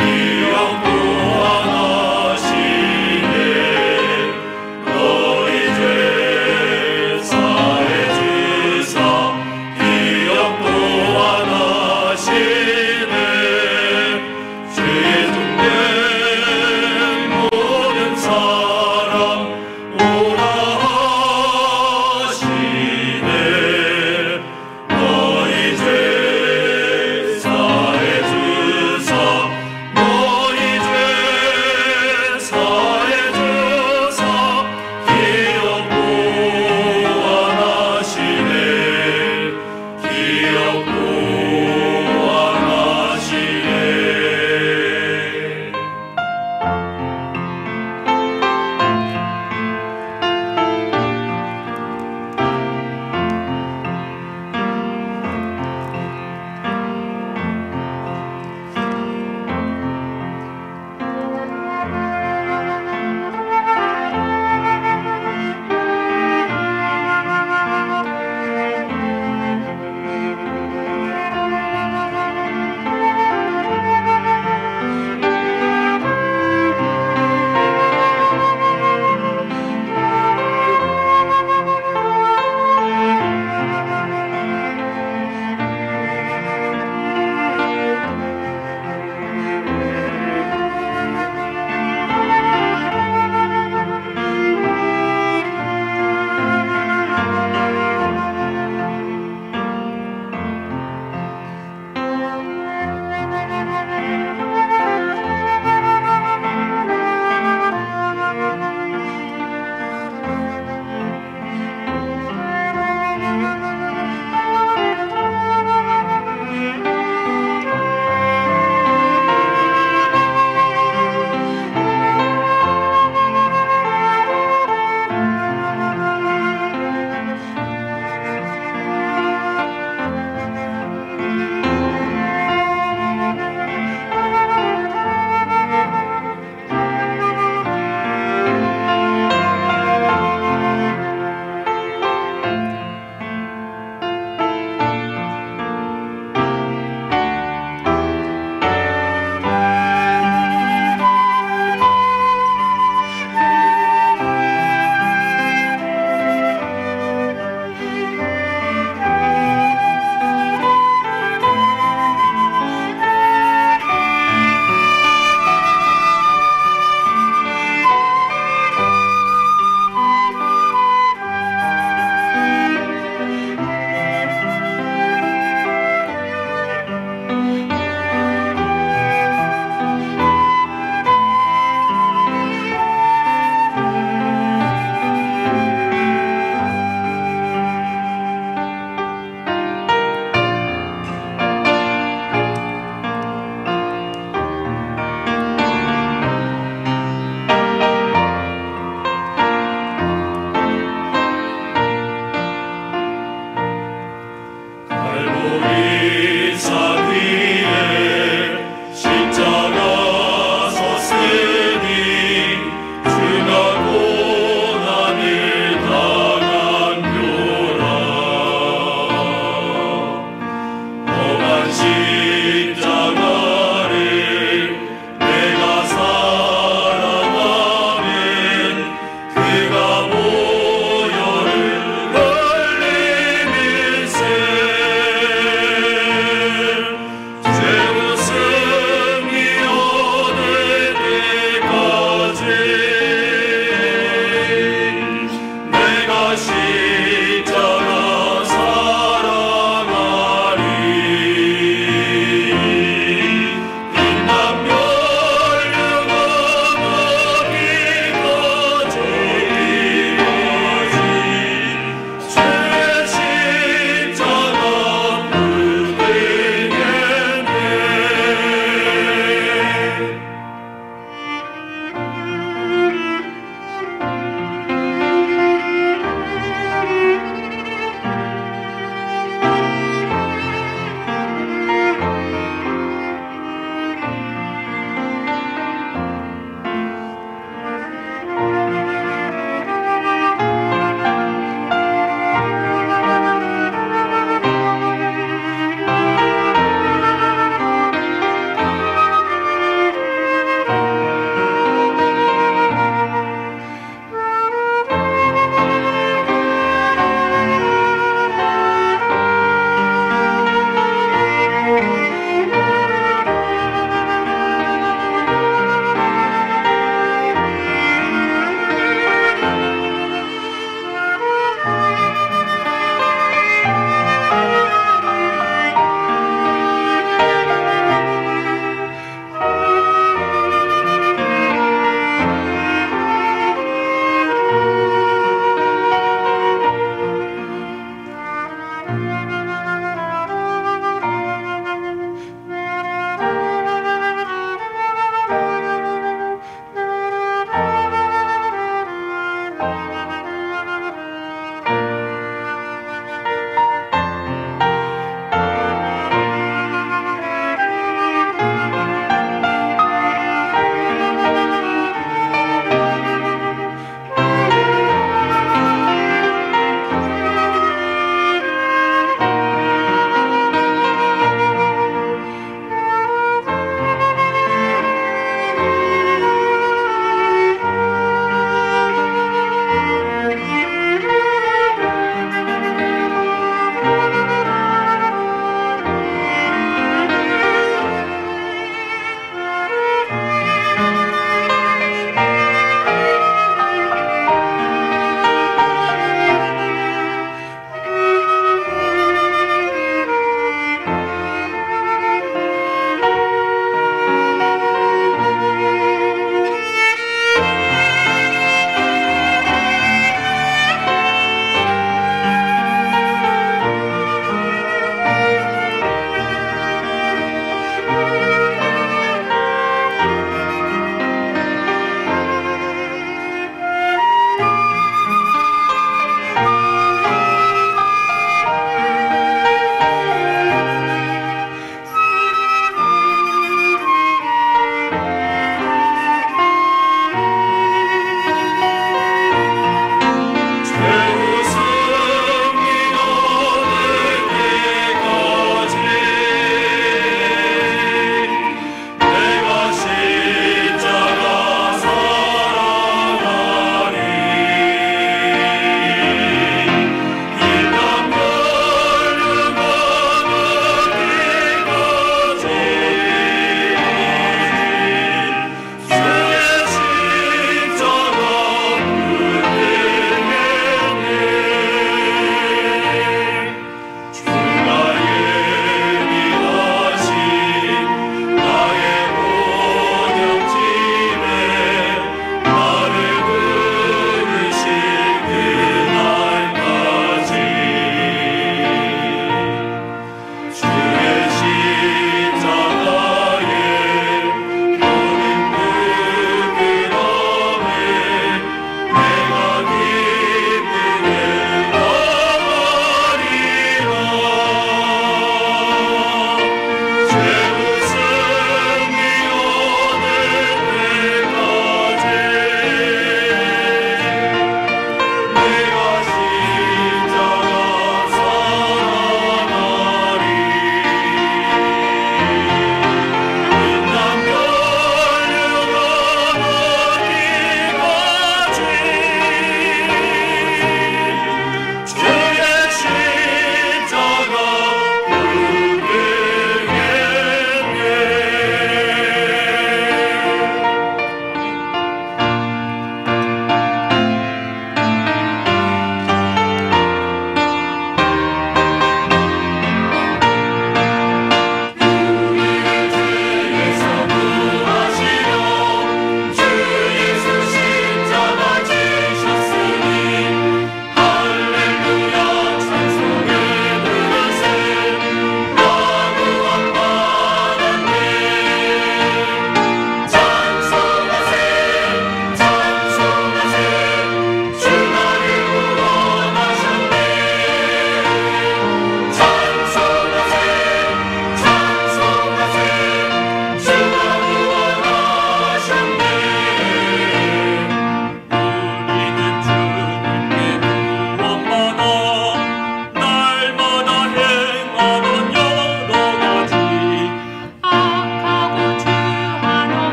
기억도 안 하시네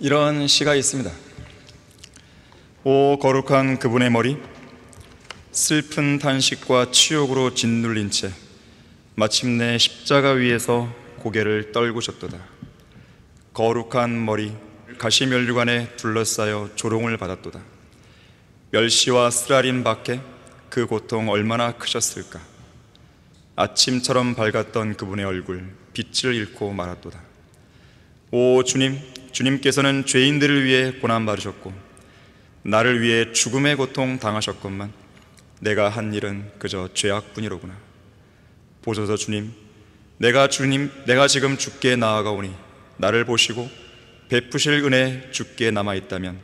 이런 시가 있습니다. 오 거룩한 그분의 머리, 슬픈 탄식과 치욕으로 짓눌린 채 마침내 십자가 위에서 고개를 떨구셨도다. 거룩한 머리, 가시면류관에 둘러싸여 조롱을 받았도다. 멸시와 쓰라림 밖에 그 고통 얼마나 크셨을까. 아침처럼 밝았던 그분의 얼굴, 빛을 잃고 말았도다. 오 주님, 주님께서는 죄인들을 위해 고난받으셨고 나를 위해 죽음의 고통 당하셨건만 내가 한 일은 그저 죄악뿐이로구나. 보소서 주님, 내가 지금 주께 나아가오니 나를 보시고 베푸실 은혜 주께 남아있다면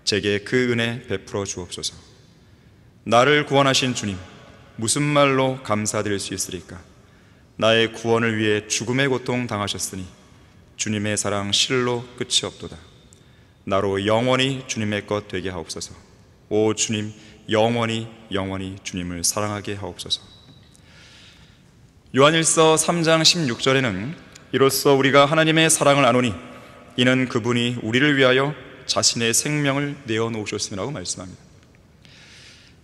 제게 그 은혜 베풀어 주옵소서. 나를 구원하신 주님, 무슨 말로 감사드릴 수 있으리까. 나의 구원을 위해 죽음의 고통 당하셨으니 주님의 사랑 실로 끝이 없도다. 나로 영원히 주님의 것 되게 하옵소서. 오 주님, 영원히 주님을 사랑하게 하옵소서. 요한일서 3장 16절에는 이로써 우리가 하나님의 사랑을 아노니 이는 그분이 우리를 위하여 자신의 생명을 내어놓으셨음이라고 말씀합니다.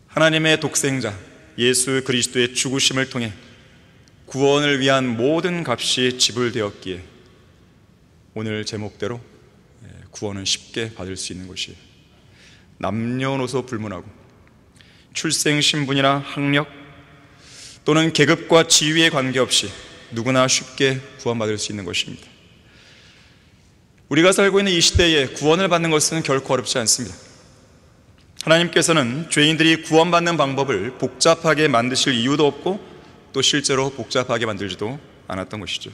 하나님의 독생자 예수 그리스도의 죽으심을 통해 구원을 위한 모든 값이 지불되었기에 오늘 제목대로 구원은 쉽게 받을 수 있는 것이에요. 남녀노소 불문하고 출생 신분이나 학력 또는 계급과 지위에 관계없이 누구나 쉽게 구원받을 수 있는 것입니다. 우리가 살고 있는 이 시대에 구원을 받는 것은 결코 어렵지 않습니다. 하나님께서는 죄인들이 구원받는 방법을 복잡하게 만드실 이유도 없고 또 실제로 복잡하게 만들지도 않았던 것이죠.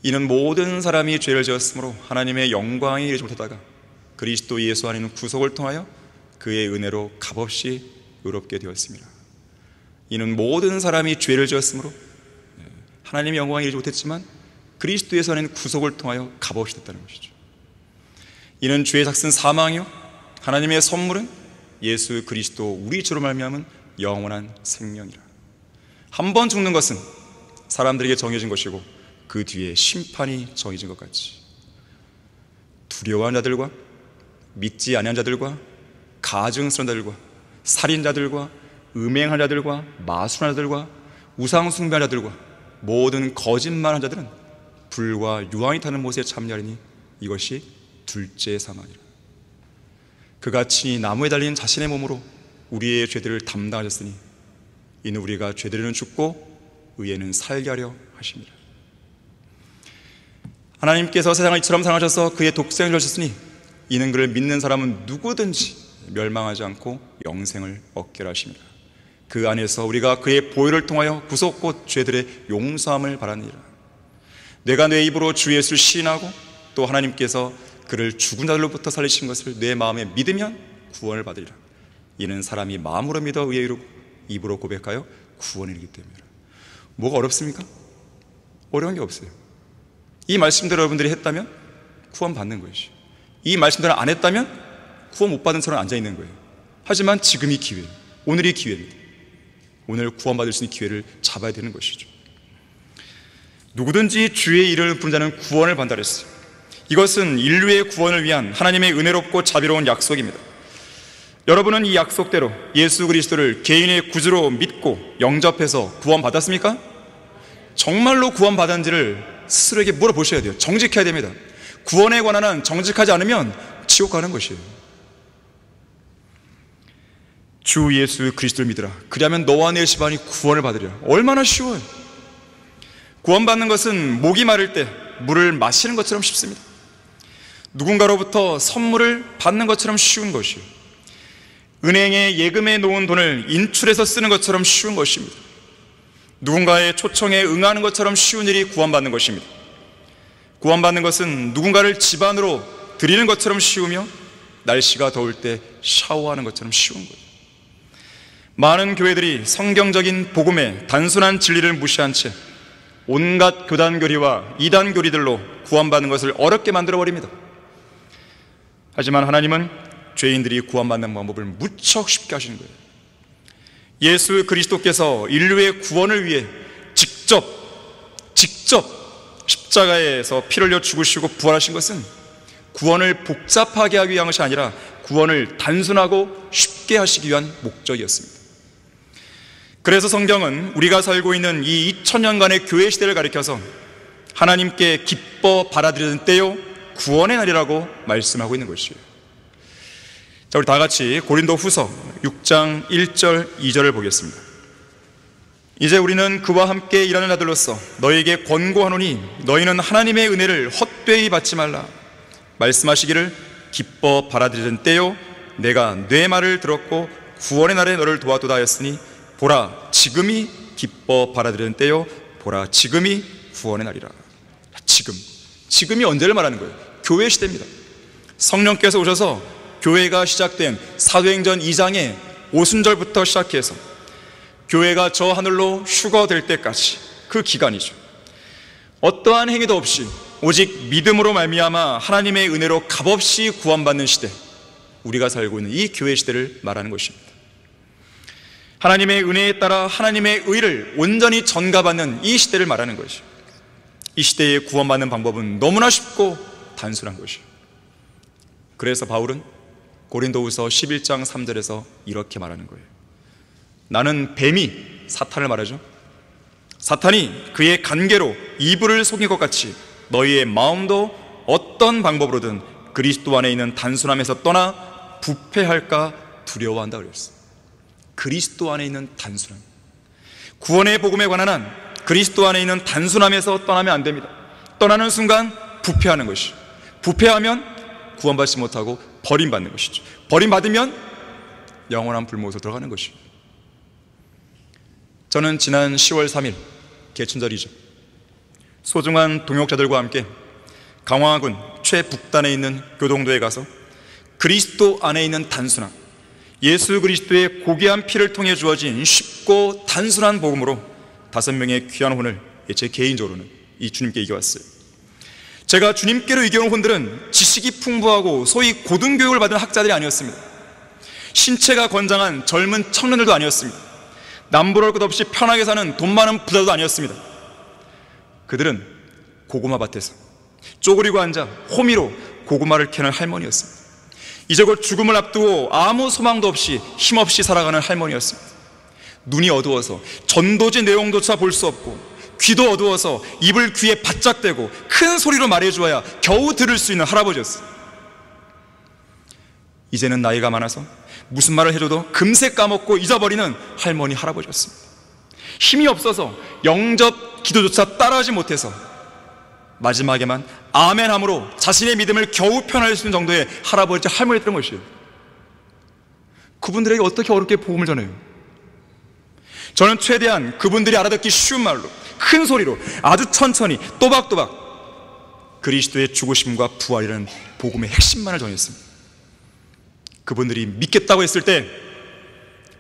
이는 모든 사람이 죄를 지었으므로 하나님의 영광에 이르지 못하다가 그리스도 예수 안에 있는 구속을 통하여 그의 은혜로 값없이 의롭게 되었습니다. 이는 모든 사람이 죄를 지었으므로 하나님의 영광에 이르지 못했지만 그리스도 예수 안에 있는 구속을 통하여 값없이 됐다는 것이죠. 이는 죄의 삭은 사망이요 하나님의 선물은 예수 그리스도 우리 죄로 말미암은 영원한 생명이라. 한 번 죽는 것은 사람들에게 정해진 것이고 그 뒤에 심판이 정해진 것 같이 두려워하는 자들과 믿지 아니한 자들과 가증스러운 자들과 살인자들과 음행한 자들과 마술한 자들과 우상숭배한 자들과 모든 거짓말한 자들은 불과 유황이 타는 못에 참여하리니 이것이 둘째 사망이라. 그가 친히 나무에 달린 자신의 몸으로 우리의 죄들을 담당하셨으니 이는 우리가 죄들에는 죽고 의에는 살게 하려 하십니다. 하나님께서 세상을 이처럼 사랑하셔서 그의 독생을 주셨으니 이는 그를 믿는 사람은 누구든지 멸망하지 않고 영생을 얻게 하십니다. 그 안에서 우리가 그의 보혈을 통하여 구속 곧 죄들의 용서함을 받았느니라. 내가 내 입으로 주 예수를 시인하고 또 하나님께서 그를 죽은 자들로부터 살리신 것을 내 마음에 믿으면 구원을 받으리라. 이는 사람이 마음으로 믿어 의에 이르고 입으로 고백하여 구원을 이루기 때문이라. 뭐가 어렵습니까? 어려운 게 없어요. 이 말씀대로 여러분들이 했다면 구원 받는 것이죠. 이 말씀대로 안 했다면 구원 못 받은 사람은 앉아있는 거예요. 하지만 지금이 기회예요. 오늘이 기회입니다. 오늘 구원 받을 수 있는 기회를 잡아야 되는 것이죠. 누구든지 주의 이름을 부르는 자는 구원을 받는다 그랬어요. 이것은 인류의 구원을 위한 하나님의 은혜롭고 자비로운 약속입니다. 여러분은 이 약속대로 예수 그리스도를 개인의 구주로 믿고 영접해서 구원 받았습니까? 정말로 구원 받았는지를 스스로에게 물어보셔야 돼요. 정직해야 됩니다. 구원에 관한 한 정직하지 않으면 지옥 가는 것이에요. 주 예수 그리스도를 믿으라. 그리하면 너와 내 집안이 구원을 받으리라. 얼마나 쉬워요. 구원받는 것은 목이 마를 때 물을 마시는 것처럼 쉽습니다. 누군가로부터 선물을 받는 것처럼 쉬운 것이에요. 은행에 예금해 놓은 돈을 인출해서 쓰는 것처럼 쉬운 것입니다. 누군가의 초청에 응하는 것처럼 쉬운 일이 구원받는 것입니다. 구원받는 것은 누군가를 집안으로 들이는 것처럼 쉬우며 날씨가 더울 때 샤워하는 것처럼 쉬운 거예요. 많은 교회들이 성경적인 복음의 단순한 진리를 무시한 채 온갖 교단교리와 이단교리들로 구원받는 것을 어렵게 만들어버립니다. 하지만 하나님은 죄인들이 구원받는 방법을 무척 쉽게 하시는 거예요. 예수 그리스도께서 인류의 구원을 위해 직접 십자가에서 피를 흘려 죽으시고 부활하신 것은 구원을 복잡하게 하기 위한 것이 아니라 구원을 단순하고 쉽게 하시기 위한 목적이었습니다. 그래서 성경은 우리가 살고 있는 이 2000년간의 교회 시대를 가리켜서 하나님께 기뻐 받아들이는 때요 구원의 날이라고 말씀하고 있는 것이에요. 자, 우리 다 같이 고린도 후서 6장 1절 2절을 보겠습니다. 이제 우리는 그와 함께 일하는 자들로서 너희에게 권고하노니 너희는 하나님의 은혜를 헛되이 받지 말라. 말씀하시기를 기뻐 받아들이는 때요 내가 내 말을 들었고 구원의 날에 너를 도와도다 하였으니 보라 지금이 기뻐 받아들이는 때요 보라 지금이 구원의 날이라. 지금이 언제를 말하는 거예요? 교회 시대입니다. 성령께서 오셔서 교회가 시작된 사도행전 2장의 오순절부터 시작해서 교회가 저 하늘로 휴거될 때까지 그 기간이죠. 어떠한 행위도 없이 오직 믿음으로 말미암아 하나님의 은혜로 값없이 구원받는 시대, 우리가 살고 있는 이 교회 시대를 말하는 것입니다. 하나님의 은혜에 따라 하나님의 의를 온전히 전가받는 이 시대를 말하는 것이죠. 이 시대에 구원받는 방법은 너무나 쉽고 단순한 것이죠. 그래서 바울은 고린도후서 11장 3절에서 이렇게 말하는 거예요. 나는 뱀이, 사탄을 말하죠, 사탄이 그의 간계로 이불을 속인 것 같이 너희의 마음도 어떤 방법으로든 그리스도 안에 있는 단순함에서 떠나 부패할까 두려워한다 그랬어요. 그리스도 안에 있는 단순함, 구원의 복음에 관한 한 그리스도 안에 있는 단순함에서 떠나면 안 됩니다. 떠나는 순간 부패하는 것이죠. 부패하면 구원받지 못하고 버림받는 것이죠. 버림받으면 영원한 불못으로 들어가는 것이죠. 저는 지난 10월 3일 개춘절이죠, 소중한 동역자들과 함께 강화군 최북단에 있는 교동도에 가서 그리스도 안에 있는 단순함, 예수 그리스도의 고귀한 피를 통해 주어진 쉽고 단순한 복음으로 5명의 귀한 혼을 제 개인적으로는 이 주님께 이겨왔어요. 제가 주님께로 이겨온 혼들은 지식이 풍부하고 소위 고등교육을 받은 학자들이 아니었습니다. 신체가 건장한 젊은 청년들도 아니었습니다. 남부러울 것 없이 편하게 사는 돈 많은 부자도 아니었습니다. 그들은 고구마 밭에서 쪼그리고 앉아 호미로 고구마를 캐는 할머니였습니다. 이제 곧 죽음을 앞두고 아무 소망도 없이 힘없이 살아가는 할머니였습니다. 눈이 어두워서 전도지 내용조차 볼 수 없고 귀도 어두워서 입을 귀에 바짝 대고 큰 소리로 말해주어야 겨우 들을 수 있는 할아버지였어요. 이제는 나이가 많아서 무슨 말을 해줘도 금세 까먹고 잊어버리는 할머니, 할아버지였습니다. 힘이 없어서 영접 기도조차 따라하지 못해서 마지막에만 아멘함으로 자신의 믿음을 겨우 표현할 수 있는 정도의 할아버지, 할머니였던 것이에요. 그분들에게 어떻게 어렵게 복음을 전해요? 저는 최대한 그분들이 알아듣기 쉬운 말로, 큰 소리로, 아주 천천히, 또박또박 그리스도의 죽으심과 부활이라는 복음의 핵심만을 전했습니다. 그분들이 믿겠다고 했을 때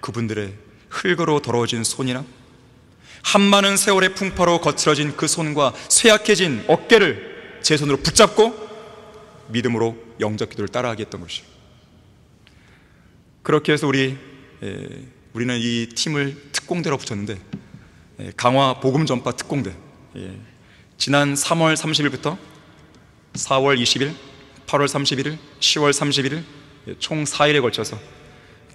그분들의 흙으로 더러워진 손이나 한많은 세월의 풍파로 거칠어진 그 손과 쇠약해진 어깨를 제 손으로 붙잡고 믿음으로 영접 기도를 따라하게 했던 것이에요. 그렇게 해서 우리는 이 팀을 특공대로 붙였는데, 강화 복음 전파 특공대, 지난 3월 30일부터 4월 20일, 8월 31일, 10월 31일 총 4일에 걸쳐서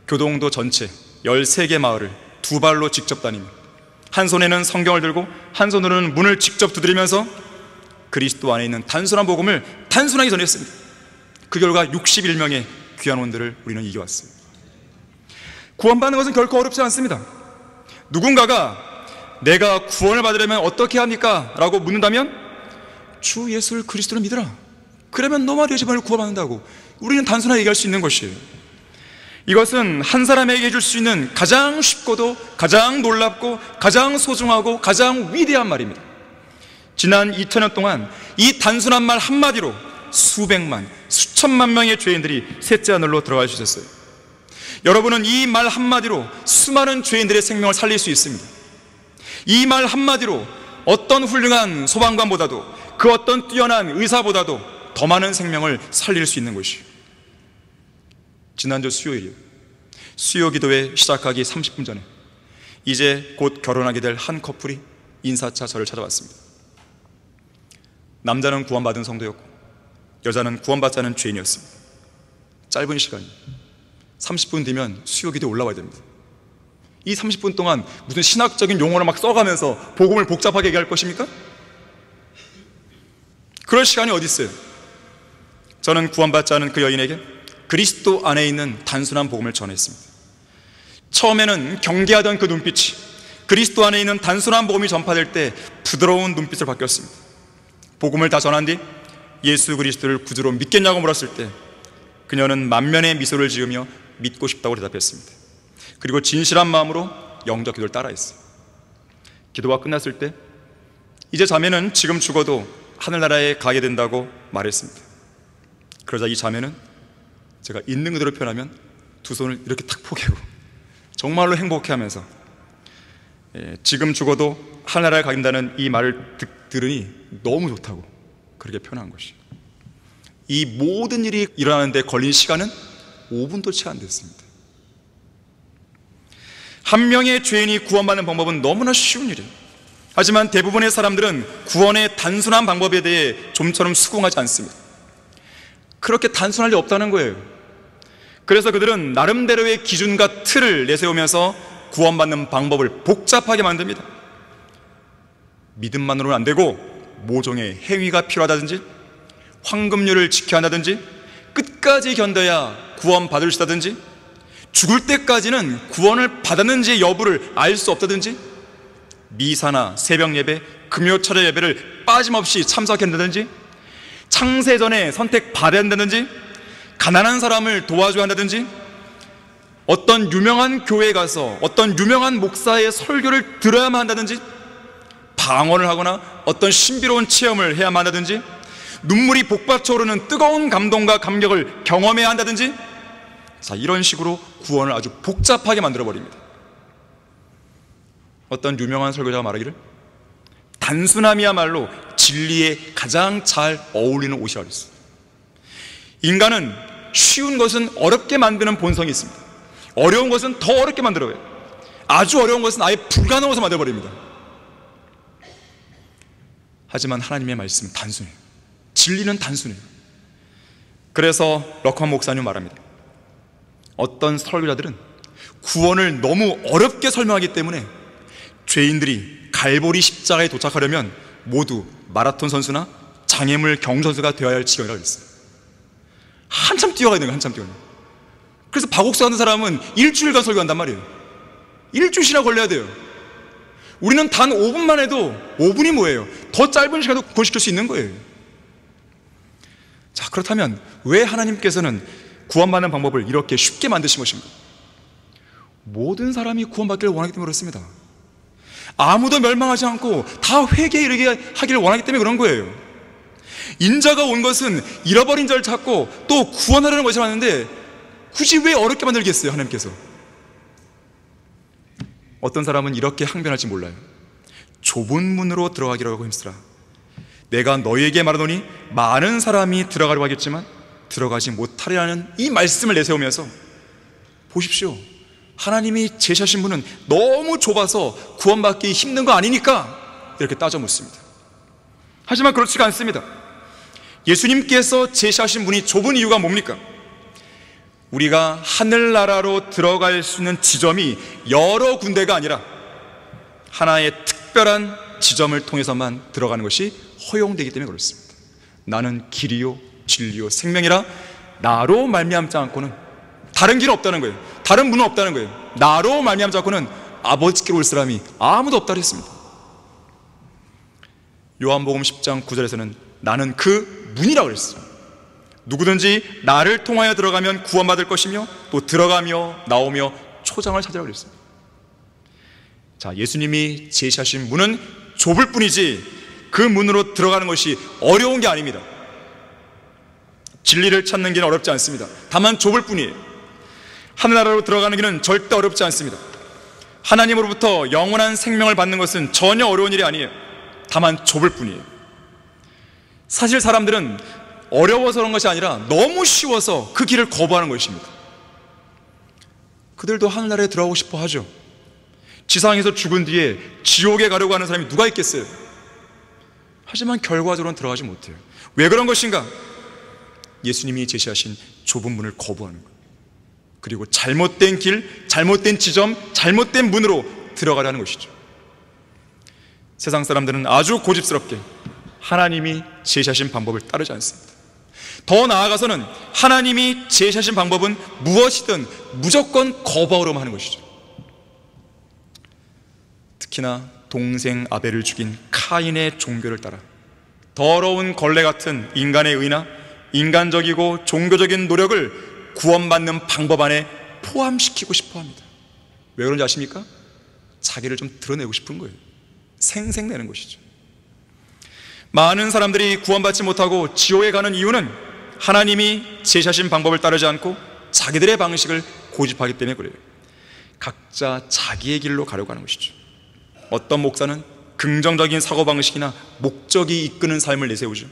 교동도 전체 13개 마을을 두 발로 직접 다니며 한 손에는 성경을 들고 한 손으로는 문을 직접 두드리면서 그리스도 안에 있는 단순한 복음을 단순하게 전했습니다. 그 결과 61명의 귀한 혼들을 우리는 이겨왔어요. 구원받는 것은 결코 어렵지 않습니다. 누군가가 내가 구원을 받으려면 어떻게 합니까? 라고 묻는다면 주 예수를 그리스도로 믿으라, 그러면 너 말이야 집안을 구원받는다고 우리는 단순하게 얘기할 수 있는 것이에요. 이것은 한 사람에게 해줄 수 있는 가장 쉽고도 가장 놀랍고 가장 소중하고 가장 위대한 말입니다. 지난 2000년 동안 이 단순한 말 한마디로 수백만, 수천만 명의 죄인들이 셋째 하늘로 들어갈 수 있었어요. 여러분은 이 말 한마디로 수많은 죄인들의 생명을 살릴 수 있습니다. 이 말 한마디로 어떤 훌륭한 소방관보다도 그 어떤 뛰어난 의사보다도 더 많은 생명을 살릴 수 있는 것이에요. 지난주 수요일이요, 수요 기도회 시작하기 30분 전에 이제 곧 결혼하게 될 한 커플이 인사차 저를 찾아왔습니다. 남자는 구원받은 성도였고 여자는 구원받지 않은 죄인이었습니다. 짧은 시간 30분 뒤면 수요기도에 올라와야 됩니다. 이 30분 동안 무슨 신학적인 용어를 막 써가면서 복음을 복잡하게 얘기할 것입니까? 그럴 시간이 어디 있어요? 저는 구원받지 않은 그 여인에게 그리스도 안에 있는 단순한 복음을 전했습니다. 처음에는 경계하던 그 눈빛이 그리스도 안에 있는 단순한 복음이 전파될 때 부드러운 눈빛을 바뀌었습니다. 복음을 다 전한 뒤 예수 그리스도를 구주로 믿겠냐고 물었을 때 그녀는 만면의 미소를 지으며 믿고 싶다고 대답했습니다. 그리고 진실한 마음으로 영접 기도를 따라했어요. 기도가 끝났을 때 이제 자매는 지금 죽어도 하늘나라에 가게 된다고 말했습니다. 그러자 이 자매는 제가 있는 그대로 표현하면 두 손을 이렇게 탁 포개고 정말로 행복해하면서 지금 죽어도 하늘나라에 가게 된다는 이 말을 들으니 너무 좋다고 그렇게 표현한 것이. 이 모든 일이 일어나는데 걸린 시간은 5분도 채 안 됐습니다. 한 명의 죄인이 구원받는 방법은 너무나 쉬운 일이에요. 하지만 대부분의 사람들은 구원의 단순한 방법에 대해 좀처럼 수긍하지 않습니다. 그렇게 단순할 리 없다는 거예요. 그래서 그들은 나름대로의 기준과 틀을 내세우면서 구원받는 방법을 복잡하게 만듭니다. 믿음만으로는 안 되고 모종의 행위가 필요하다든지 황금률을 지켜야 한다든지 끝까지 견뎌야 구원받을 수 있다든지 죽을 때까지는 구원을 받았는지 여부를 알 수 없다든지 미사나 새벽 예배, 금요철의 예배를 빠짐없이 참석한다든지 창세전에 선택받아야 한다든지 가난한 사람을 도와줘야 한다든지 어떤 유명한 교회에 가서 어떤 유명한 목사의 설교를 들어야만 한다든지 방언을 하거나 어떤 신비로운 체험을 해야만 한다든지 눈물이 복받쳐 오르는 뜨거운 감동과 감격을 경험해야 한다든지 자, 이런 식으로 구원을 아주 복잡하게 만들어버립니다. 어떤 유명한 설교자가 말하기를 단순함이야말로 진리에 가장 잘 어울리는 옷이라고 했어요. 인간은 쉬운 것은 어렵게 만드는 본성이 있습니다. 어려운 것은 더 어렵게 만들어요. 아주 어려운 것은 아예 불가능한 것을 만들어버립니다. 하지만 하나님의 말씀은 단순해요. 진리는 단순해요. 그래서 럭헌 목사님 말합니다. 어떤 설교자들은 구원을 너무 어렵게 설명하기 때문에 죄인들이 갈보리 십자가에 도착하려면 모두 마라톤 선수나 장애물 경선수가 되어야 할 지경이라고 했어요. 한참 뛰어가야 되는 거예요. 한참 뛰어가야 돼요. 그래서 박옥수 하는 사람은 일주일간 설교한단 말이에요. 일주일이나 걸려야 돼요. 우리는 단 5분만 해도 5분이 뭐예요? 더 짧은 시간도 구원시킬 수 있는 거예요. 자, 그렇다면 왜 하나님께서는 구원받는 방법을 이렇게 쉽게 만드신 것입니까? 모든 사람이 구원받기를 원하기 때문에 그렇습니다. 아무도 멸망하지 않고 다 회개에 이르게 하기를 원하기 때문에 그런 거예요. 인자가 온 것은 잃어버린 자를 찾고 또 구원하려는 것이 왔는데 굳이 왜 어렵게 만들겠어요? 하나님께서. 어떤 사람은 이렇게 항변할지 몰라요. 좁은 문으로 들어가기라고 힘쓰라. 내가 너희에게 말하노니 많은 사람이 들어가려고 하겠지만 들어가지 못하리라는 이 말씀을 내세우면서 보십시오. 하나님이 제시하신 문은 너무 좁아서 구원받기 힘든 거 아니니까 이렇게 따져 묻습니다. 하지만 그렇지가 않습니다. 예수님께서 제시하신 문이 좁은 이유가 뭡니까? 우리가 하늘나라로 들어갈 수 있는 지점이 여러 군데가 아니라 하나의 특별한 지점을 통해서만 들어가는 것이 허용되기 때문에 그렇습니다. 나는 길이요 진리요 생명이라 나로 말미암지 않고는 다른 길은 없다는 거예요. 다른 문은 없다는 거예요. 나로 말미암지 않고는 아버지께로 올 사람이 아무도 없다 그랬습니다. 요한복음 10장 9절에서는 나는 그 문이라고 그랬어요. 누구든지 나를 통하여 들어가면 구원받을 것이며 또 들어가며 나오며 초장을 찾으라고 그랬어요. 자, 예수님이 제시하신 문은 좁을 뿐이지 그 문으로 들어가는 것이 어려운 게 아닙니다. 진리를 찾는 길은 어렵지 않습니다. 다만 좁을 뿐이에요. 하늘나라로 들어가는 길은 절대 어렵지 않습니다. 하나님으로부터 영원한 생명을 받는 것은 전혀 어려운 일이 아니에요. 다만 좁을 뿐이에요. 사실 사람들은 어려워서 그런 것이 아니라 너무 쉬워서 그 길을 거부하는 것입니다. 그들도 하늘나라에 들어가고 싶어 하죠. 지상에서 죽은 뒤에 지옥에 가려고 하는 사람이 누가 있겠어요? 하지만 결과적으로는 들어가지 못해요. 왜 그런 것인가? 예수님이 제시하신 좁은 문을 거부하는 거예요. 그리고 잘못된 길, 잘못된 지점, 잘못된 문으로 들어가려는 것이죠. 세상 사람들은 아주 고집스럽게 하나님이 제시하신 방법을 따르지 않습니다. 더 나아가서는 하나님이 제시하신 방법은 무엇이든 무조건 거부하려고 하는 것이죠. 특히나 동생 아벨을 죽인 카인의 종교를 따라 더러운 걸레 같은 인간의 의나 인간적이고 종교적인 노력을 구원받는 방법 안에 포함시키고 싶어 합니다. 왜 그런지 아십니까? 자기를 좀 드러내고 싶은 거예요. 생색내는 것이죠. 많은 사람들이 구원받지 못하고 지옥에 가는 이유는 하나님이 제시하신 방법을 따르지 않고 자기들의 방식을 고집하기 때문에 그래요. 각자 자기의 길로 가려고 하는 것이죠. 어떤 목사는 긍정적인 사고방식이나 목적이 이끄는 삶을 내세우죠.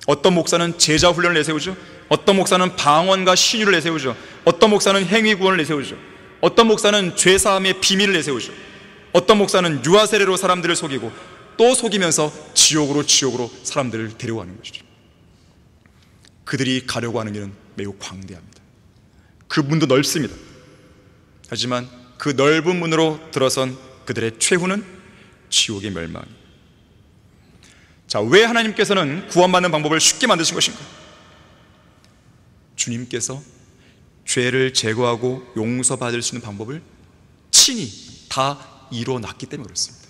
어떤 목사는 제자 훈련을 내세우죠. 어떤 목사는 방언과 신유를 내세우죠. 어떤 목사는 행위 구원을 내세우죠. 어떤 목사는 죄사함의 비밀을 내세우죠. 어떤 목사는 유아 세례로 사람들을 속이고 또 속이면서 지옥으로 사람들을 데려가는 것이죠. 그들이 가려고 하는 길은 매우 광대합니다. 그 문도 넓습니다. 하지만 그 넓은 문으로 들어선 그들의 최후는 지옥의 멸망입니다. 자, 왜 하나님께서는 구원받는 방법을 쉽게 만드신 것인가? 주님께서 죄를 제거하고 용서받을 수 있는 방법을 친히 다 이루어놨기 때문에 그렇습니다.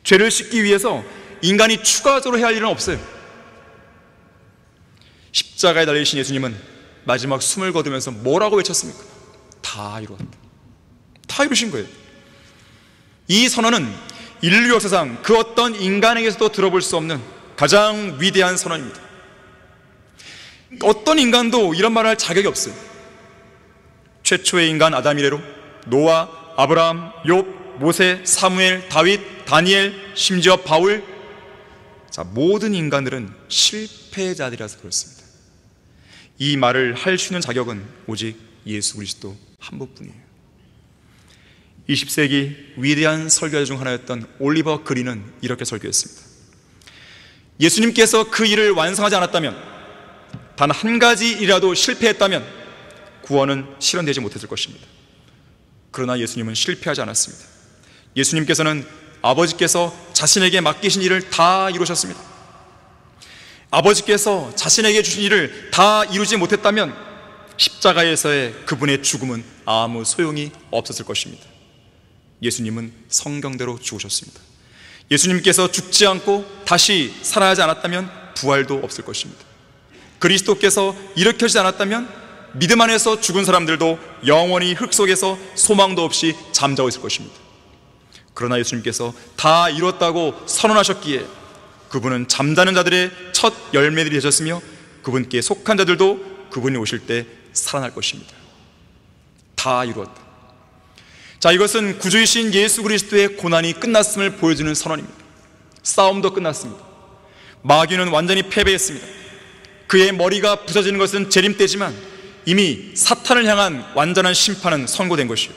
죄를 씻기 위해서 인간이 추가적으로 해야 할 일은 없어요. 십자가에 달리신 예수님은 마지막 숨을 거두면서 뭐라고 외쳤습니까? 다 이루었다. 다 이루신 거예요. 이 선언은 인류 역사상 그 어떤 인간에게서도 들어볼 수 없는 가장 위대한 선언입니다. 어떤 인간도 이런 말을 할 자격이 없어요. 최초의 인간 아담 이래로 노아, 아브라함, 욥, 모세, 사무엘, 다윗, 다니엘, 심지어 바울, 자, 모든 인간들은 실패자들이라서 그렇습니다. 이 말을 할 수 있는 자격은 오직 예수 그리스도 한 분뿐이에요. 20세기 위대한 설교자 중 하나였던 올리버 그린은 이렇게 설교했습니다. 예수님께서 그 일을 완성하지 않았다면, 단 한 가지 일이라도 실패했다면 구원은 실현되지 못했을 것입니다. 그러나 예수님은 실패하지 않았습니다. 예수님께서는 아버지께서 자신에게 맡기신 일을 다 이루셨습니다. 아버지께서 자신에게 주신 일을 다 이루지 못했다면 십자가에서의 그분의 죽음은 아무 소용이 없었을 것입니다. 예수님은 성경대로 죽으셨습니다. 예수님께서 죽지 않고 다시 살아나지 않았다면 부활도 없을 것입니다. 그리스도께서 일으켜지지 않았다면 믿음 안에서 죽은 사람들도 영원히 흙 속에서 소망도 없이 잠자고 있을 것입니다. 그러나 예수님께서 다 이뤘다고 선언하셨기에 그분은 잠자는 자들의 첫 열매들이 되셨으며 그분께 속한 자들도 그분이 오실 때 살아날 것입니다. 다 이루었다. 자, 이것은 구주이신 예수 그리스도의 고난이 끝났음을 보여주는 선언입니다. 싸움도 끝났습니다. 마귀는 완전히 패배했습니다. 그의 머리가 부서지는 것은 재림때지만 이미 사탄을 향한 완전한 심판은 선고된 것이요,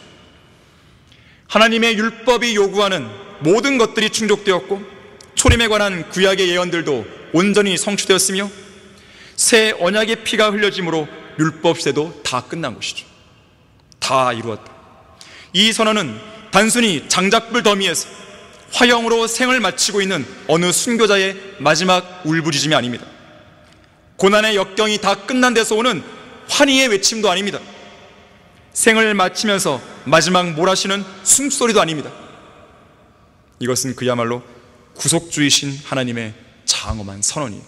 하나님의 율법이 요구하는 모든 것들이 충족되었고 초림에 관한 구약의 예언들도 온전히 성취되었으며 새 언약의 피가 흘려짐으로 율법 시대도 다 끝난 것이죠. 다 이루었다. 이 선언은 단순히 장작불 더미에서 화형으로 생을 마치고 있는 어느 순교자의 마지막 울부짖음이 아닙니다. 고난의 역경이 다 끝난 데서 오는 환희의 외침도 아닙니다. 생을 마치면서 마지막 몰아쉬는 숨소리도 아닙니다. 이것은 그야말로 구속주이신 하나님의 장엄한 선언이에요.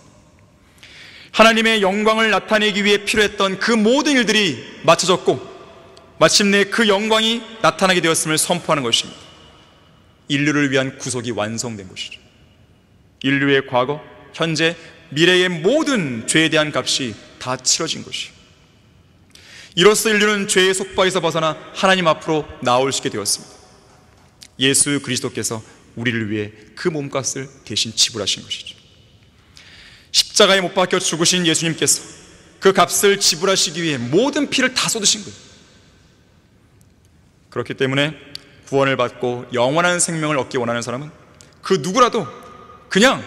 하나님의 영광을 나타내기 위해 필요했던 그 모든 일들이 마쳐졌고 마침내 그 영광이 나타나게 되었음을 선포하는 것입니다. 인류를 위한 구속이 완성된 것이죠. 인류의 과거, 현재, 미래의 모든 죄에 대한 값이 다 치러진 것이에요. 이로써 인류는 죄의 속박에서 벗어나 하나님 앞으로 나올 수 있게 되었습니다. 예수 그리스도께서 우리를 위해 그 몸값을 대신 지불하신 것이죠. 십자가에 못 박혀 죽으신 예수님께서 그 값을 지불하시기 위해 모든 피를 다 쏟으신 거예요. 그렇기 때문에 구원을 받고 영원한 생명을 얻기 원하는 사람은 그 누구라도 그냥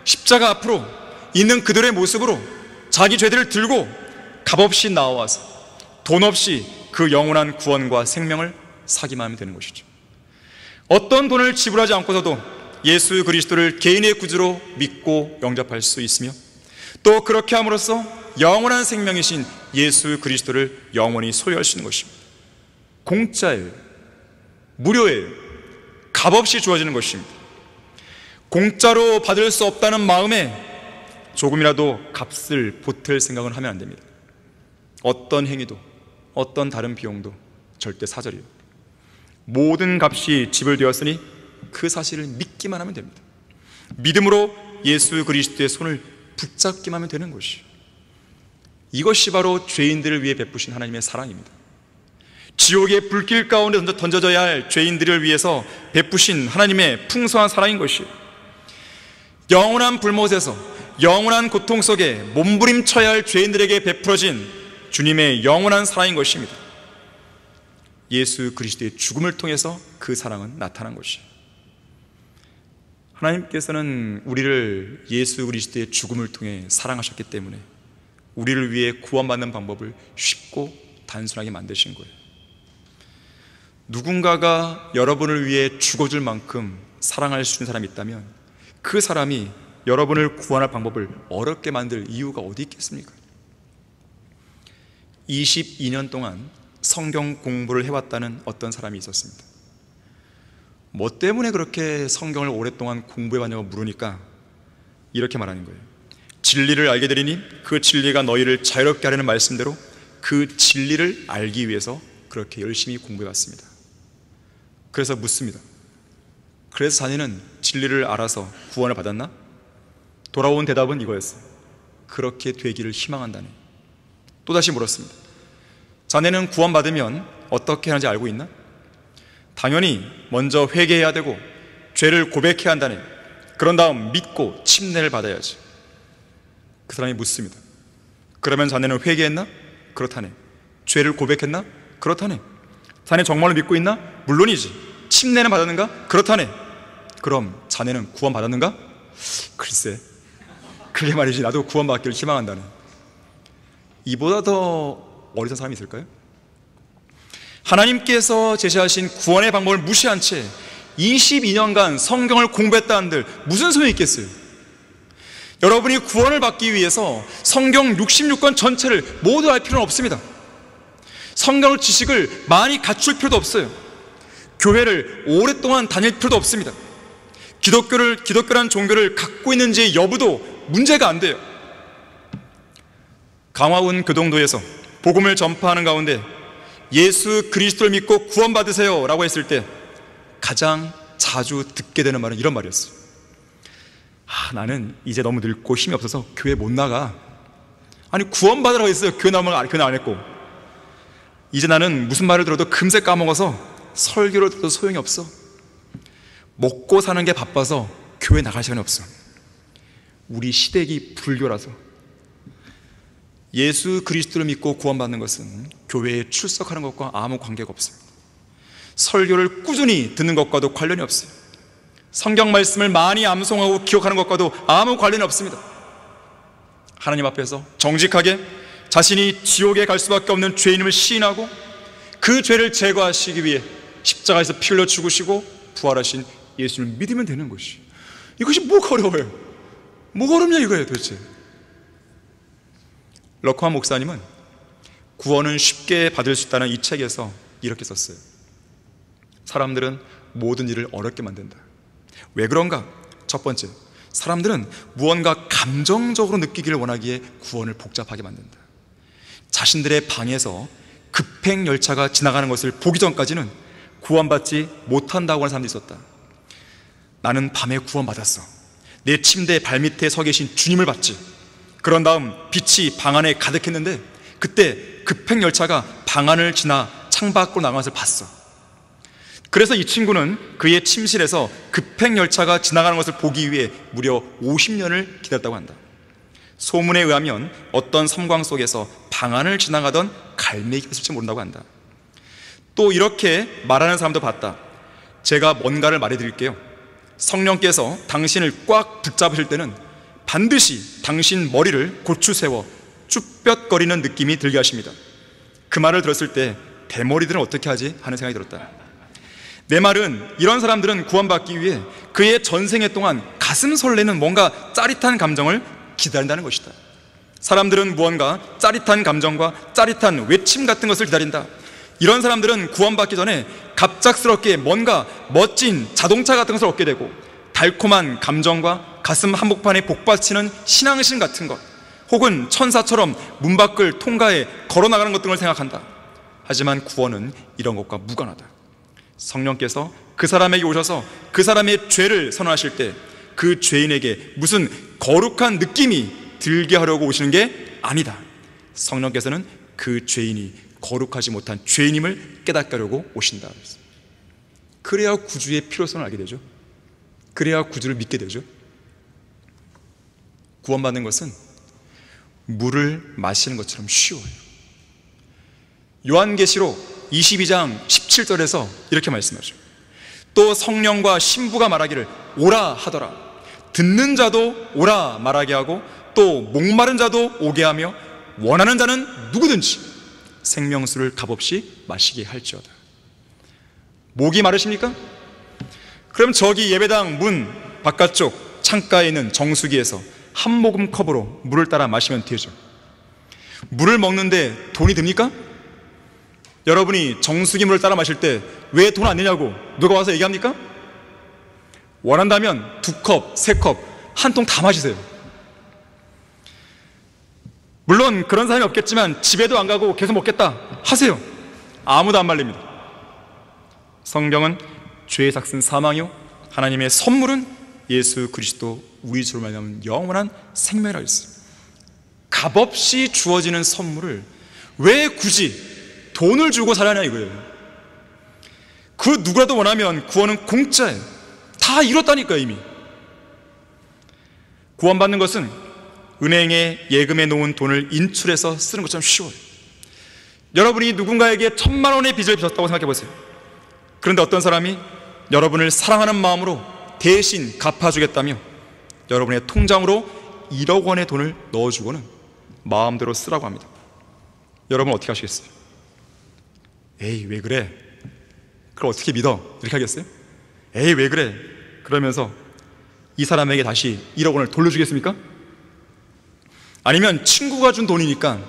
십자가 앞으로 있는 그들의 모습으로 자기 죄들을 들고 값없이 나와서 돈 없이 그 영원한 구원과 생명을 사기만 하면 되는 것이죠. 어떤 돈을 지불하지 않고서도 예수 그리스도를 개인의 구주로 믿고 영접할 수 있으며, 또 그렇게 함으로써 영원한 생명이신 예수 그리스도를 영원히 소유할 수 있는 것입니다. 공짜예요. 무료예요. 값없이 주어지는 것입니다. 공짜로 받을 수 없다는 마음에 조금이라도 값을 보탤 생각은 하면 안 됩니다. 어떤 행위도, 어떤 다른 비용도 절대 사절이에요. 모든 값이 지불되었으니 그 사실을 믿기만 하면 됩니다. 믿음으로 예수 그리스도의 손을 붙잡기만 하면 되는 것이에요. 이것이 바로 죄인들을 위해 베푸신 하나님의 사랑입니다. 지옥의 불길 가운데 던져져야 할 죄인들을 위해서 베푸신 하나님의 풍성한 사랑인 것이에요. 영원한 불못에서 영원한 고통 속에 몸부림쳐야 할 죄인들에게 베풀어진 주님의 영원한 사랑인 것입니다. 예수 그리스도의 죽음을 통해서 그 사랑은 나타난 것이에요. 하나님께서는 우리를 예수 그리스도의 죽음을 통해 사랑하셨기 때문에 우리를 위해 구원받는 방법을 쉽고 단순하게 만드신 거예요. 누군가가 여러분을 위해 죽어줄 만큼 사랑할 수 있는 사람이 있다면 그 사람이 여러분을 구원할 방법을 어렵게 만들 이유가 어디 있겠습니까? 22년 동안 성경 공부를 해왔다는 어떤 사람이 있었습니다. 뭐 때문에 그렇게 성경을 오랫동안 공부해왔냐고 물으니까 이렇게 말하는 거예요. 진리를 알게 되리니 그 진리가 너희를 자유롭게 하려는 말씀대로 그 진리를 알기 위해서 그렇게 열심히 공부해왔습니다. 그래서 묻습니다. 그래서 자네는 진리를 알아서 구원을 받았나? 돌아온 대답은 이거였어요. 그렇게 되기를 희망한다네. 또다시 물었습니다. 자네는 구원받으면 어떻게 하는지 알고 있나? 당연히 먼저 회개해야 되고 죄를 고백해야 한다네. 그런 다음 믿고 침례를 받아야지. 그 사람이 묻습니다. 그러면 자네는 회개했나? 그렇다네. 죄를 고백했나? 그렇다네. 자네 정말로 믿고 있나? 물론이지. 침례는 받았는가? 그렇다네. 그럼 자네는 구원받았는가? 글쎄, 그게 말이지. 나도 구원받기를 희망한다네. 이보다 더 어리석은 사람이 있을까요? 하나님께서 제시하신 구원의 방법을 무시한 채 22년간 성경을 공부했다 한들 무슨 소용이 있겠어요? 여러분이 구원을 받기 위해서 성경 66권 전체를 모두 알 필요는 없습니다. 성경 지식을 많이 갖출 필요도 없어요. 교회를 오랫동안 다닐 필요도 없습니다. 기독교란 종교를 갖고 있는지 여부도 문제가 안 돼요. 강화운 교동도에서 복음을 전파하는 가운데 예수 그리스도를 믿고 구원받으세요 라고 했을 때 가장 자주 듣게 되는 말은 이런 말이었어요. 나는 이제 너무 늙고 힘이 없어서 교회 못 나가. 아니, 구원받으라고 했어요. 교회 나오면 교회 안 했고. 이제 나는 무슨 말을 들어도 금세 까먹어서 설교를 들어도 소용이 없어. 먹고 사는 게 바빠서 교회 나갈 시간이 없어. 우리 시댁이 불교라서. 예수 그리스도를 믿고 구원받는 것은 교회에 출석하는 것과 아무 관계가 없습니다. 설교를 꾸준히 듣는 것과도 관련이 없어요. 성경 말씀을 많이 암송하고 기억하는 것과도 아무 관련이 없습니다. 하나님 앞에서 정직하게 자신이 지옥에 갈 수밖에 없는 죄인임을 시인하고 그 죄를 제거하시기 위해 십자가에서 피 흘려 죽으시고 부활하신 예수님을 믿으면 되는 것이. 이것이 뭐가 어려워요? 뭐가 어렵냐 이거예요 도대체. 러커한 목사님은 구원은 쉽게 받을 수 있다는 이 책에서 이렇게 썼어요. 사람들은 모든 일을 어렵게 만든다. 왜 그런가? 첫 번째, 사람들은 무언가 감정적으로 느끼기를 원하기에 구원을 복잡하게 만든다. 자신들의 방에서 급행 열차가 지나가는 것을 보기 전까지는 구원받지 못한다고 하는 사람도 있었다. 나는 밤에 구원받았어. 내 침대 발밑에 서 계신 주님을 봤지. 그런 다음 빛이 방 안에 가득했는데 그때 급행 열차가 방 안을 지나 창밖으로 나가는 것을 봤어. 그래서 이 친구는 그의 침실에서 급행 열차가 지나가는 것을 보기 위해 무려 50년을 기다렸다고 한다. 소문에 의하면 어떤 섬광 속에서 방 안을 지나가던 갈매기가 있을지 모른다고 한다. 또 이렇게 말하는 사람도 봤다. 제가 뭔가를 말해드릴게요. 성령께서 당신을 꽉 붙잡으실 때는 반드시 당신 머리를 고추 세워 쭈뼛거리는 느낌이 들게 하십니다. 그 말을 들었을 때 대머리들은 어떻게 하지? 하는 생각이 들었다. 내 말은 이런 사람들은 구원받기 위해 그의 전생애 동안 가슴 설레는 뭔가 짜릿한 감정을 기다린다는 것이다. 사람들은 무언가 짜릿한 감정과 짜릿한 외침 같은 것을 기다린다. 이런 사람들은 구원받기 전에 갑작스럽게 뭔가 멋진 자동차 같은 것을 얻게 되고 달콤한 감정과 가슴 한복판에 복받치는 신앙심 같은 것, 혹은 천사처럼 문 밖을 통과해 걸어나가는 것 등을 생각한다. 하지만 구원은 이런 것과 무관하다. 성령께서 그 사람에게 오셔서 그 사람의 죄를 선언하실 때 그 죄인에게 무슨 거룩한 느낌이 들게 하려고 오시는 게 아니다. 성령께서는 그 죄인이 거룩하지 못한 죄인임을 깨닫게 하려고 오신다. 그래야 구주의 필요성을 알게 되죠. 그래야 구주를 믿게 되죠. 구원받는 것은 물을 마시는 것처럼 쉬워요. 요한계시록 22장 17절에서 이렇게 말씀하죠. 또 성령과 신부가 말하기를 오라 하더라. 듣는 자도 오라 말하게 하고 또 목마른 자도 오게 하며 원하는 자는 누구든지 생명수를 값없이 마시게 할지어다. 목이 마르십니까? 그럼 저기 예배당 문 바깥쪽 창가에 있는 정수기에서 한 모금 컵으로 물을 따라 마시면 되죠. 물을 먹는데 돈이 듭니까? 여러분이 정수기 물을 따라 마실 때 왜 돈 안 내냐고 누가 와서 얘기합니까? 원한다면 2컵, 3컵, 한 통 다 마시세요. 물론 그런 사람이 없겠지만 집에도 안 가고 계속 먹겠다 하세요. 아무도 안 말립니다. 성경은 죄의 삭은 사망이요 하나님의 선물은 예수 그리스도 우리 주로 말하면 영원한 생명이라고 했어요. 값없이 주어지는 선물을 왜 굳이 돈을 주고 살아야 하냐 이거예요. 그 누구라도 원하면 구원은 공짜예요. 다 이뤘다니까요. 이미 구원받는 것은 은행에 예금해 놓은 돈을 인출해서 쓰는 것처럼 쉬워요. 여러분이 누군가에게 1,000만 원의 빚을 졌다고 생각해 보세요. 그런데 어떤 사람이 여러분을 사랑하는 마음으로 대신 갚아주겠다며 여러분의 통장으로 1억 원의 돈을 넣어주고는 마음대로 쓰라고 합니다. 여러분 어떻게 하시겠어요? 에이 왜 그래? 그걸 어떻게 믿어? 이렇게 하겠어요? 에이 왜 그래? 그러면서 이 사람에게 다시 1억 원을 돌려주겠습니까? 아니면 친구가 준 돈이니까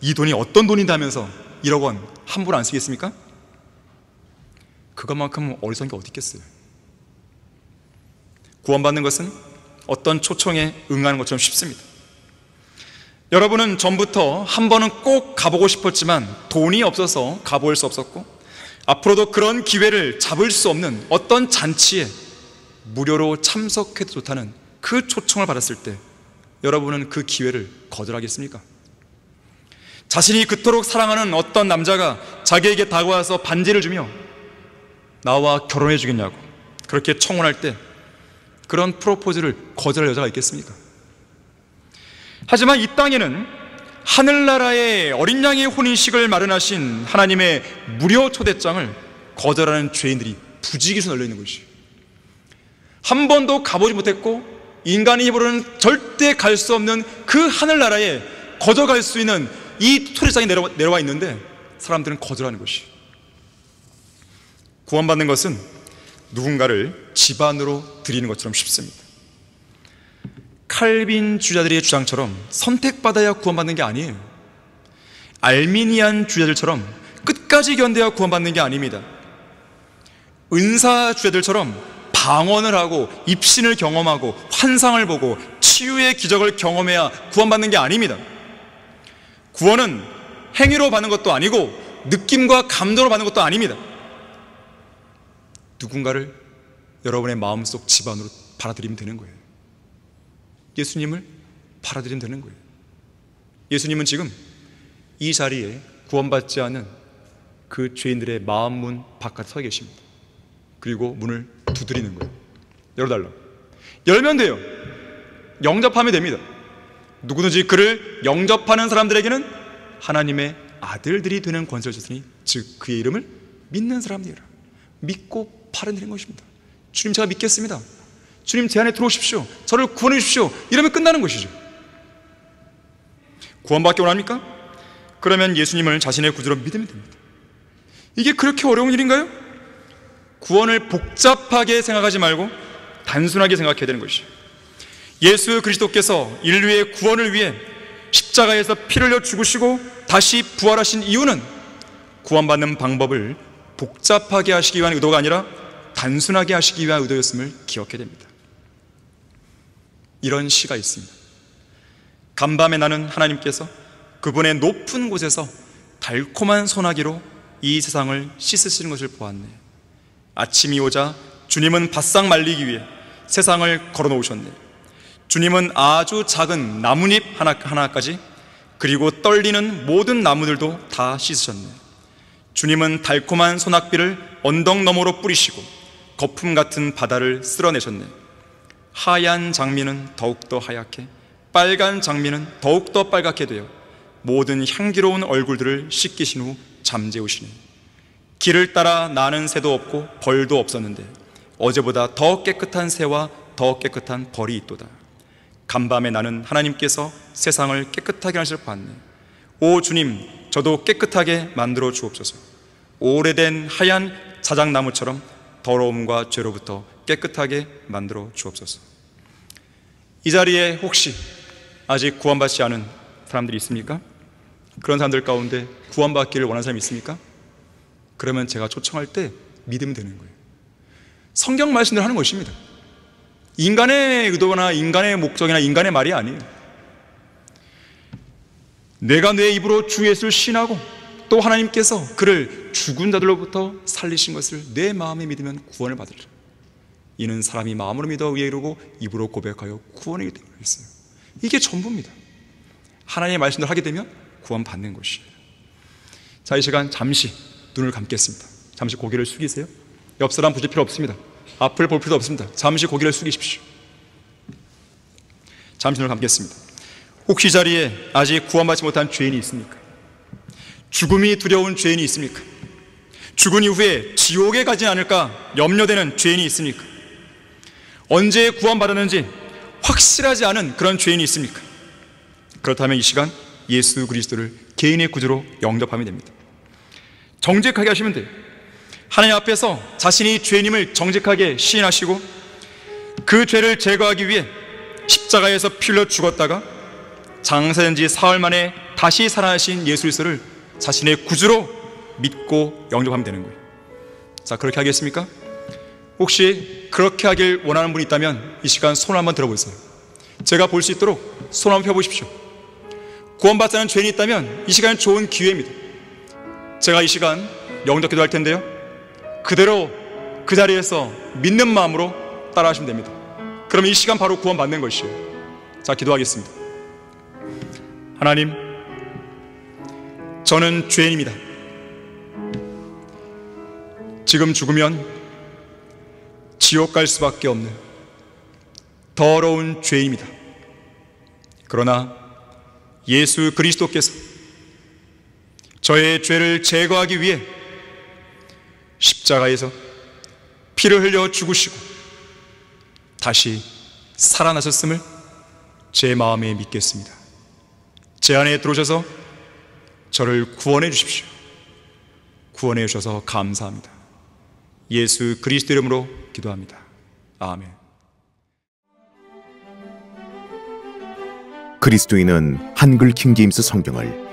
이 돈이 어떤 돈인데 하면서 1억 원 함부로 안 쓰겠습니까? 그것만큼 어리석은 게 어디 있겠어요? 구원받는 것은 어떤 초청에 응하는 것처럼 쉽습니다. 여러분은 전부터 한 번은 꼭 가보고 싶었지만 돈이 없어서 가볼 수 없었고 앞으로도 그런 기회를 잡을 수 없는 어떤 잔치에 무료로 참석해도 좋다는 그 초청을 받았을 때 여러분은 그 기회를 거절하겠습니까? 자신이 그토록 사랑하는 어떤 남자가 자기에게 다가와서 반지를 주며 나와 결혼해 주겠냐고 그렇게 청혼할 때 그런 프로포즈를 거절할 여자가 있겠습니까? 하지만 이 땅에는 하늘나라의 어린 양의 혼인식을 마련하신 하나님의 무료 초대장을 거절하는 죄인들이 부지기수 널려 있는 것이죠. 한 번도 가보지 못했고 인간의 힘으로는 절대 갈 수 없는 그 하늘나라에 거저갈 수 있는 이 초대장이 내려와 있는데 사람들은 거절하는 것이. 구원받는 것은 누군가를 집안으로 드리는 것처럼 쉽습니다. 칼빈 주자들의 주장처럼 선택받아야 구원받는 게 아니에요. 알미니안 주자들처럼 끝까지 견뎌야 구원받는 게 아닙니다. 은사 주자들처럼 방언을 하고 입신을 경험하고 환상을 보고 치유의 기적을 경험해야 구원받는 게 아닙니다. 구원은 행위로 받는 것도 아니고 느낌과 감동으로 받는 것도 아닙니다. 누군가를 여러분의 마음속 집안으로 받아들이면 되는 거예요. 예수님을 받아들이면 되는 거예요. 예수님은 지금 이 자리에 구원받지 않은 그 죄인들의 마음 문 바깥에 서 계십니다. 그리고 문을 두드리는 거예요. 열어달라. 열면 돼요. 영접하면 됩니다. 누구든지 그를 영접하는 사람들에게는 하나님의 아들들이 되는 권세를 주시니 즉 그의 이름을 믿는 사람들이라. 믿고 받아들이는 것입니다. 주님 제가 믿겠습니다. 주님 제 안에 들어오십시오. 저를 구원해 주십시오. 이러면 끝나는 것이죠. 구원받기 원합니까? 그러면 예수님을 자신의 구주로 믿으면 됩니다. 이게 그렇게 어려운 일인가요? 구원을 복잡하게 생각하지 말고 단순하게 생각해야 되는 것이죠. 예수 그리스도께서 인류의 구원을 위해 십자가에서 피를 흘려 죽으시고 다시 부활하신 이유는 구원받는 방법을 복잡하게 하시기 위한 의도가 아니라 단순하게 하시기 위한 의도였음을 기억해야 됩니다. 이런 시가 있습니다. 간밤에 나는 하나님께서 그분의 높은 곳에서 달콤한 소나기로 이 세상을 씻으시는 것을 보았네. 아침이 오자 주님은 바싹 말리기 위해 세상을 걸어놓으셨네. 주님은 아주 작은 나뭇잎 하나까지, 그리고 떨리는 모든 나무들도 다 씻으셨네. 주님은 달콤한 소낙비를 언덕 너머로 뿌리시고 거품 같은 바다를 쓸어내셨네. 하얀 장미는 더욱더 하얗게, 빨간 장미는 더욱더 빨갛게 되어 모든 향기로운 얼굴들을 씻기신 후 잠재우시네. 길을 따라 나는 새도 없고 벌도 없었는데 어제보다 더 깨끗한 새와 더 깨끗한 벌이 있도다. 간밤에 나는 하나님께서 세상을 깨끗하게 하실 봤네. 오 주님, 저도 깨끗하게 만들어 주옵소서. 오래된 하얀 자작나무처럼 더러움과 죄로부터 깨끗하게 만들어 주옵소서. 이 자리에 혹시 아직 구원받지 않은 사람들이 있습니까? 그런 사람들 가운데 구원받기를 원하는 사람이 있습니까? 그러면 제가 초청할 때 믿으면 되는 거예요. 성경 말씀대로 하는 것입니다. 인간의 의도나 인간의 목적이나 인간의 말이 아니에요. 내가 내 입으로 주 예수를 신하고 또 하나님께서 그를 죽은 자들로부터 살리신 것을 내 마음에 믿으면 구원을 받으리라. 이는 사람이 마음으로 믿어 의에 이르고 입으로 고백하여 구원에 이르게 되었어요. 이게 전부입니다. 하나님의 말씀을 하게 되면 구원 받는 것이에요. 자, 이 시간 잠시 눈을 감겠습니다. 잠시 고개를 숙이세요. 옆 사람 보실 필요 없습니다. 앞을 볼 필요도 없습니다. 잠시 고개를 숙이십시오. 잠시 눈을 감겠습니다. 혹시 이 자리에 아직 구원받지 못한 죄인이 있습니까? 죽음이 두려운 죄인이 있습니까? 죽은 이후에 지옥에 가지 않을까 염려되는 죄인이 있습니까? 언제 구원받았는지 확실하지 않은 그런 죄인이 있습니까? 그렇다면 이 시간 예수 그리스도를 개인의 구주로 영접하면 됩니다. 정직하게 하시면 돼요. 하나님 앞에서 자신이 죄인임을 정직하게 시인하시고 그 죄를 제거하기 위해 십자가에서 피 흘려 죽었다가 장사된 지 사흘 만에 다시 살아나신 예수 그리스도를 자신의 구주로 믿고 영접하면 되는 거예요. 자, 그렇게 하겠습니까? 혹시 그렇게 하길 원하는 분이 있다면 이 시간 손을 한번 들어보세요. 제가 볼 수 있도록 손 한번 펴보십시오. 구원받지 않은 죄인이 있다면 이 시간은 좋은 기회입니다. 제가 이 시간 영접 기도할 텐데요, 그대로 그 자리에서 믿는 마음으로 따라하시면 됩니다. 그럼 이 시간 바로 구원받는 것이에요. 자, 기도하겠습니다. 하나님, 저는 죄인입니다. 지금 죽으면 지옥 갈 수밖에 없는 더러운 죄인입니다. 그러나 예수 그리스도께서 저의 죄를 제거하기 위해 십자가에서 피를 흘려 죽으시고 다시 살아나셨음을 제 마음에 믿겠습니다. 제 안에 들어오셔서 저를 구원해 주십시오. 구원해 주셔서 감사합니다. 예수 그리스도 이름으로 기도합니다. 아멘. 그리스도인은 한글 킹제임스 성경을